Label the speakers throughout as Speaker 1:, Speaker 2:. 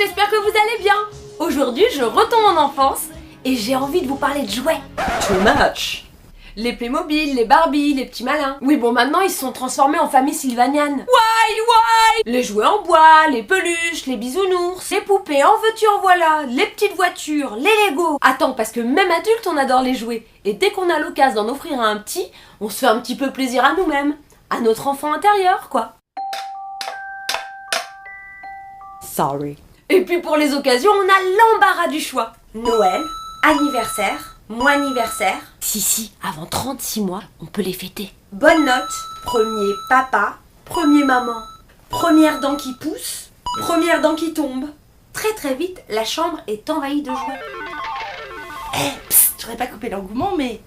Speaker 1: j'espère que vous allez bien. Aujourd'hui, je retombe en enfance et j'ai envie de vous parler de jouets.
Speaker 2: Too much.
Speaker 1: Les Playmobil, les Barbie, les petits malins. Oui, bon, maintenant ils se sont transformés en famille sylvanienne. Why Les jouets en bois, les peluches, les bisounours, les poupées, en veux-tu en voilà, les petites voitures, les Lego. Attends, parce que même adulte, on adore les jouets. Et dès qu'on a l'occasion d'en offrir à un petit, on se fait un petit peu plaisir à nous-mêmes. À notre enfant intérieur, quoi.
Speaker 2: Sorry.
Speaker 1: Et puis pour les occasions, on a l'embarras du choix. Noël, anniversaire, mon anniversaire. Si, avant 36 mois, on peut les fêter. Bonne note, premier papa, premier maman, première dent qui pousse, première dent qui tombe. Très vite, la chambre est envahie de jouets.
Speaker 3: Psst, j'aurais pas coupé l'engouement, mais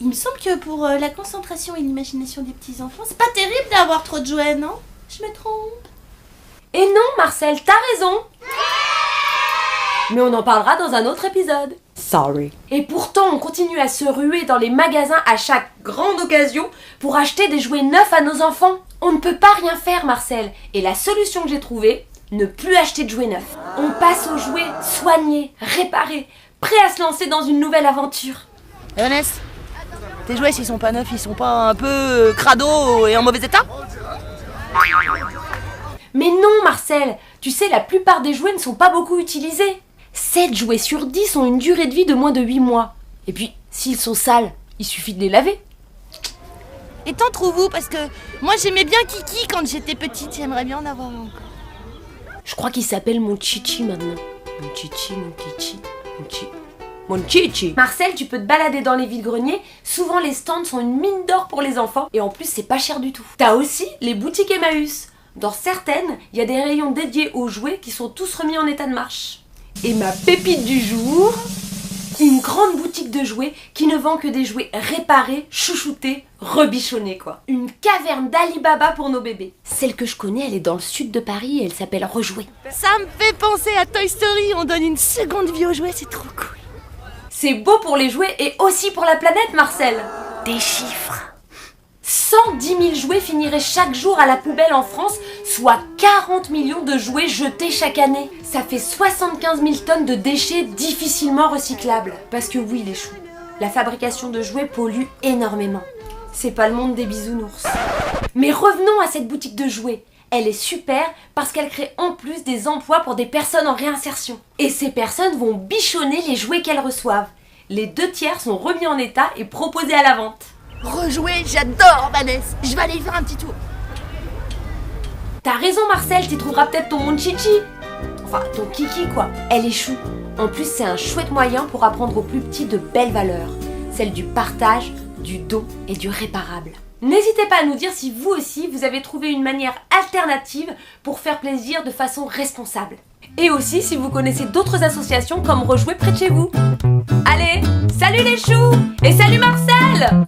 Speaker 3: il me semble que pour la concentration et l'imagination des petits enfants, c'est pas terrible d'avoir trop de jouets, non? Je me trompe?
Speaker 1: Et non, Marcel, t'as raison. Mais on en parlera dans un autre épisode.
Speaker 2: Sorry.
Speaker 1: Et pourtant, on continue à se ruer dans les magasins à chaque grande occasion pour acheter des jouets neufs à nos enfants. On ne peut pas rien faire, Marcel. Et la solution que j'ai trouvée, ne plus acheter de jouets neufs. On passe aux jouets soignés, réparés, prêts à se lancer dans une nouvelle aventure.
Speaker 3: Vanessa, tes jouets, s'ils sont pas neufs, ils sont pas un peu crado et en mauvais état?
Speaker 1: Mais non, Marcel, tu sais, la plupart des jouets ne sont pas beaucoup utilisés. 7 jouets sur 10 ont une durée de vie de moins de 8 mois. Et puis, s'ils sont sales, il suffit de les laver.
Speaker 3: Et t'en trouves où? Parce que moi, j'aimais bien Kiki quand j'étais petite, j'aimerais bien en avoir encore.
Speaker 1: Je crois qu'il s'appelle mon Chichi maintenant. Mon Chichi, mon Kichi, mon Chichi. Marcel, tu peux te balader dans les vides-greniers. Souvent, les stands sont une mine d'or pour les enfants. Et en plus, c'est pas cher du tout. T'as aussi les boutiques Emmaüs. Dans certaines, il y a des rayons dédiés aux jouets qui sont tous remis en état de marche. Et ma pépite du jour, une grande boutique de jouets qui ne vend que des jouets réparés, chouchoutés, rebichonnés quoi. Une caverne d'Alibaba pour nos bébés. Celle que je connais, elle est dans le sud de Paris et elle s'appelle Rejouer.
Speaker 3: Ça me fait penser à Toy Story, on donne une seconde vie aux jouets, c'est trop cool.
Speaker 1: C'est beau pour les jouets et aussi pour la planète, Marcel.
Speaker 3: Des chiffres.
Speaker 1: 110 000 jouets finiraient chaque jour à la poubelle en France, soit 40 millions de jouets jetés chaque année. Ça fait 75 000 tonnes de déchets difficilement recyclables. Parce que oui, les choux, la fabrication de jouets pollue énormément. C'est pas le monde des bisounours. Mais revenons à cette boutique de jouets. Elle est super parce qu'elle crée en plus des emplois pour des personnes en réinsertion. Et ces personnes vont bichonner les jouets qu'elles reçoivent. Les 2/3 sont remis en état et proposés à la vente.
Speaker 3: Rejouer, j'adore Vanessa. Je vais aller y faire un petit tour.
Speaker 1: T'as raison Marcel, tu trouveras peut-être ton mon Chichi. Enfin, ton Kiki quoi. Elle est chou. En plus, c'est un chouette moyen pour apprendre aux plus petits de belles valeurs. Celles du partage, du don et du réparable. N'hésitez pas à nous dire si vous aussi, vous avez trouvé une manière alternative pour faire plaisir de façon responsable. Et aussi si vous connaissez d'autres associations comme Rejouer près de chez vous. Allez, salut les choux et salut Marcel!